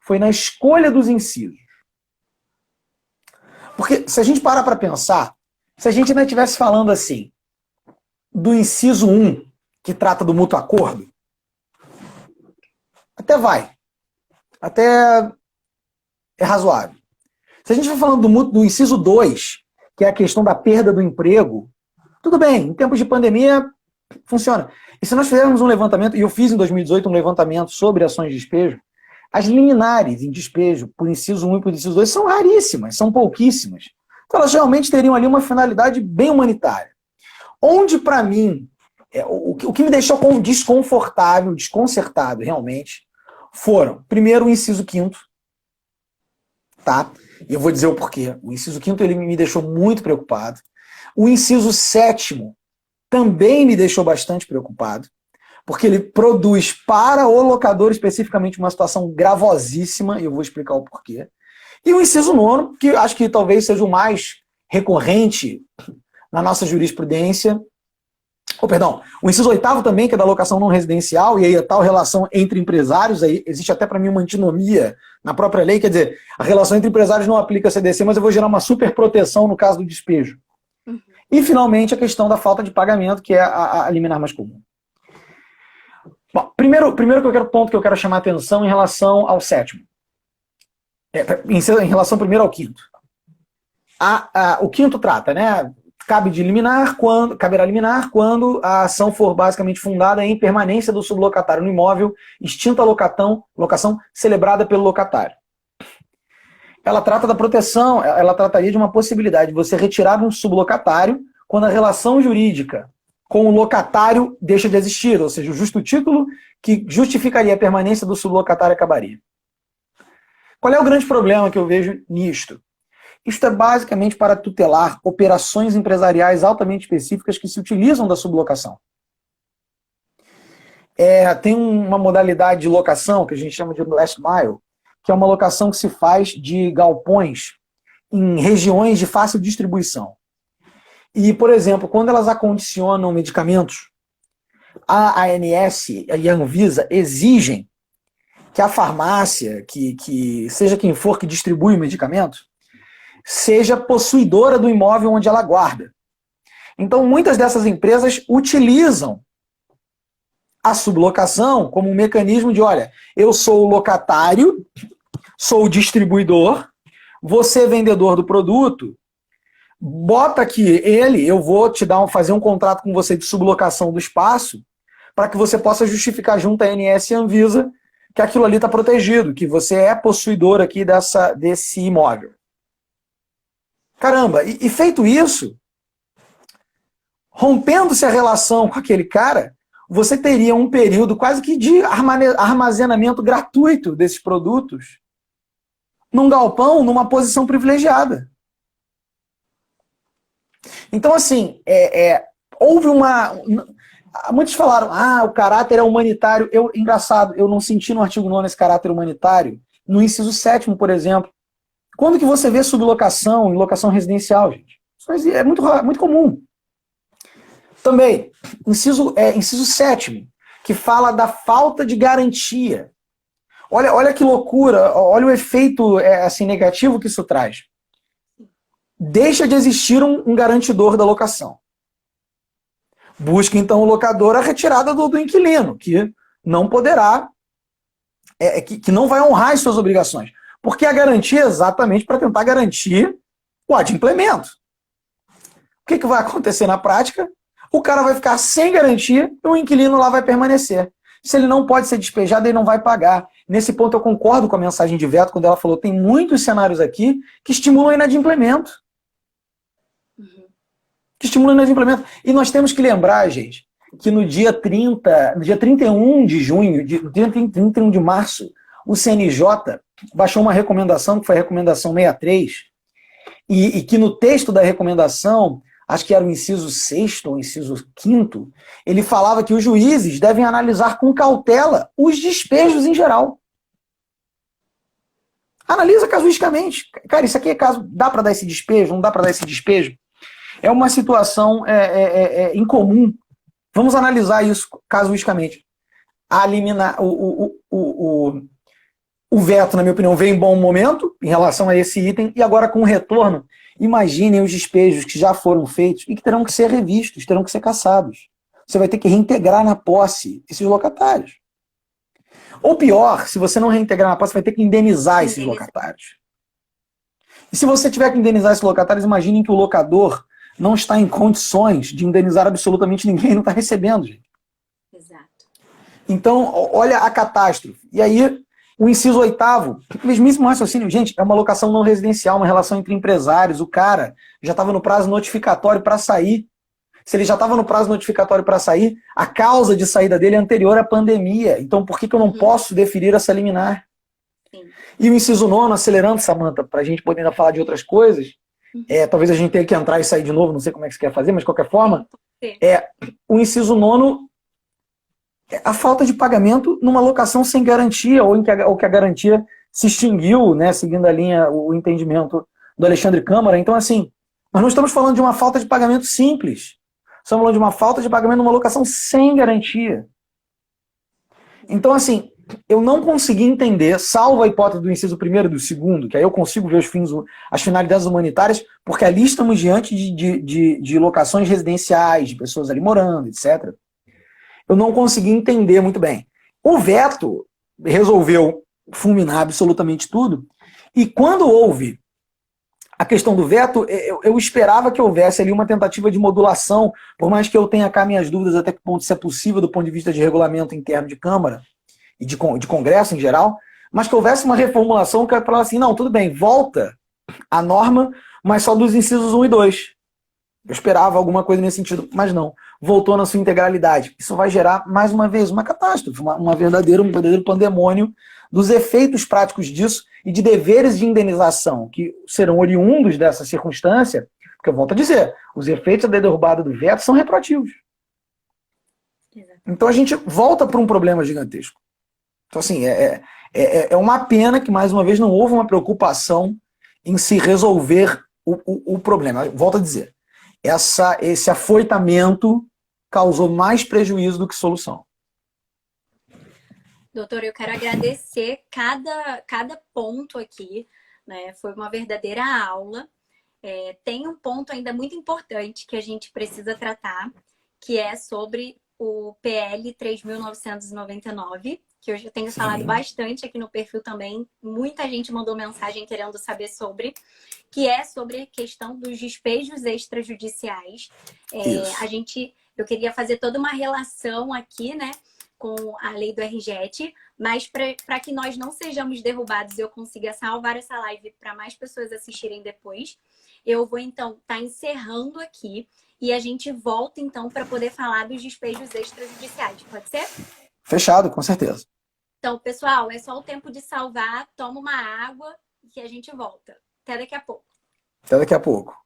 foi na escolha dos incisos. Porque se a gente parar para pensar, se a gente ainda estivesse falando assim, do inciso 1, que trata do mútuo acordo, até vai. Até é razoável. Se a gente vai falando do inciso 2, que é a questão da perda do emprego, tudo bem, em tempos de pandemia funciona. E se nós fizermos um levantamento, e eu fiz em 2018 um levantamento sobre ações de despejo, as liminares em despejo por inciso 1 e por inciso 2 são raríssimas, são pouquíssimas. Então elas realmente teriam ali uma finalidade bem humanitária. Onde, para mim, o que me deixou desconfortável, desconcertado realmente, foram, primeiro, o inciso 5º, tá? E eu vou dizer o porquê. O inciso 5º ele me deixou muito preocupado. O inciso 7º também me deixou bastante preocupado, porque ele produz para o locador especificamente uma situação gravosíssima, e eu vou explicar o porquê. E o inciso 9º, que acho que talvez seja o mais recorrente na nossa jurisprudência, o inciso 8º também, que é da locação não residencial, e aí a tal relação entre empresários, aí existe até para mim uma antinomia na própria lei, quer dizer, a relação entre empresários não aplica a CDC, mas eu vou gerar uma super proteção no caso do despejo. Uhum. E, finalmente, a questão da falta de pagamento, que é a liminar mais comum. Bom, primeiro ponto que eu quero chamar a atenção em relação ao 7º. Em relação primeiro ao 5º. O 5º trata, né? Caberá liminar quando a ação for basicamente fundada em permanência do sublocatário no imóvel, extinta a locação celebrada pelo locatário. Ela trata da proteção, ela trataria de uma possibilidade de você retirar um sublocatário quando a relação jurídica com o locatário deixa de existir, ou seja, o justo título que justificaria a permanência do sublocatário acabaria. Qual é o grande problema que eu vejo nisto? Isto é basicamente para tutelar operações empresariais altamente específicas que se utilizam da sublocação. Tem uma modalidade de locação que a gente chama de last mile, que é uma locação que se faz de galpões em regiões de fácil distribuição. E, por exemplo, quando elas acondicionam medicamentos, a ANS e a Anvisa exigem que a farmácia, que seja quem for que distribui o medicamento, seja possuidora do imóvel onde ela guarda. Então, muitas dessas empresas utilizam a sublocação como um mecanismo de, olha, eu sou o locatário, sou o distribuidor, você é vendedor do produto, bota aqui eu vou fazer um contrato com você de sublocação do espaço para que você possa justificar junto à ANS e à Anvisa que aquilo ali está protegido, que você é possuidor aqui desse imóvel. Caramba, e feito isso, rompendo-se a relação com aquele cara, você teria um período quase que de armazenamento gratuito desses produtos num galpão, numa posição privilegiada. Então, assim, houve muitos falaram, o caráter é humanitário. Engraçado, eu não senti no artigo 9º esse caráter humanitário. No inciso 7º, por exemplo. Quando que você vê sublocação em locação residencial, gente? Isso é muito comum. Também, inciso 7º, que fala da falta de garantia. Olha que loucura, olha o efeito assim, negativo que isso traz. Deixa de existir um garantidor da locação. Busca, então, o locador a retirada do inquilino, que não poderá, que não vai honrar as suas obrigações. Porque a garantia é exatamente para tentar garantir o adimplemento. O que vai acontecer na prática? O cara vai ficar sem garantia e o inquilino lá vai permanecer. Se ele não pode ser despejado, ele não vai pagar. Nesse ponto eu concordo com a mensagem de Veto, quando ela falou tem muitos cenários aqui que estimulam o inadimplemento. E nós temos que lembrar, gente, que no dia 31 de junho, no dia 31 de março, o CNJ baixou uma recomendação, que foi a recomendação 63, e que no texto da recomendação, acho que era o inciso 6º ou inciso 5º, ele falava que os juízes devem analisar com cautela os despejos em geral. Analisa casuisticamente. Cara, isso aqui é caso, dá para dar esse despejo, não dá para dar esse despejo? É uma situação incomum. Vamos analisar isso casuisticamente. O veto, na minha opinião, veio em bom momento em relação a esse item, e agora com o retorno, imaginem os despejos que já foram feitos e que terão que ser revistos, terão que ser cassados. Você vai ter que reintegrar na posse esses locatários. Ou pior, se você não reintegrar na posse, você vai ter que indenizar esses locatários. E se você tiver que indenizar esses locatários, imaginem que o locador não está em condições de indenizar absolutamente ninguém, não está recebendo, gente. Exato. Então, olha a catástrofe. E aí, o inciso 8º, mesmíssimo raciocínio, gente, é uma locação não residencial, uma relação entre empresários. O cara já estava no prazo notificatório para sair. Se ele já estava no prazo notificatório para sair, a causa de saída dele é anterior à pandemia. Então, por que eu não posso deferir essa liminar? Sim. E o inciso 9º, acelerando, Samantha, para a gente poder ainda falar de outras coisas, talvez a gente tenha que entrar e sair de novo, não sei como é que você quer fazer, mas de qualquer forma, o inciso 9º é a falta de pagamento numa locação sem garantia, ou que a garantia se extinguiu, né, seguindo a linha, o entendimento do Alexandre Câmara. Então, assim, nós não estamos falando de uma falta de pagamento simples. Estamos falando de uma falta de pagamento numa locação sem garantia. Então, assim, eu não consegui entender, salvo a hipótese do inciso 1º e do 2º, que aí eu consigo ver as finalidades humanitárias, porque ali estamos diante de locações residenciais, de pessoas ali morando, etc. Eu não consegui entender muito bem. O veto resolveu fulminar absolutamente tudo, e quando houve a questão do veto, eu esperava que houvesse ali uma tentativa de modulação, por mais que eu tenha cá minhas dúvidas até que ponto isso é possível do ponto de vista de regulamento interno de Câmara e de Congresso em geral, mas que houvesse uma reformulação que era falar assim, não, tudo bem, volta a norma, mas só dos incisos 1 e 2. Eu esperava alguma coisa nesse sentido, mas não. Voltou na sua integralidade. Isso vai gerar, mais uma vez, uma catástrofe, um verdadeiro pandemônio dos efeitos práticos disso e de deveres de indenização que serão oriundos dessa circunstância, porque eu volto a dizer, os efeitos da derrubada do veto são retroativos. Então a gente volta para um problema gigantesco. Então, assim, é uma pena que, mais uma vez, não houve uma preocupação em se resolver o problema. Volto a dizer, esse afoitamento causou mais prejuízo do que solução. Doutor, eu quero agradecer cada ponto aqui, né? Foi uma verdadeira aula. Tem um ponto ainda muito importante que a gente precisa tratar, que é sobre o PL 3.999, que eu já tenho falado bastante aqui no perfil também. Muita gente mandou mensagem querendo saber sobre, que é sobre a questão dos despejos extrajudiciais. Eu queria fazer toda uma relação aqui, né, com a lei do RJET, mas para que nós não sejamos derrubados e eu consiga salvar essa live para mais pessoas assistirem depois, eu vou então estar encerrando aqui e a gente volta então para poder falar dos despejos extrajudiciais. Pode ser? Fechado, com certeza. Então, pessoal, é só o tempo de salvar, toma uma água e a gente volta. Até daqui a pouco. Até daqui a pouco.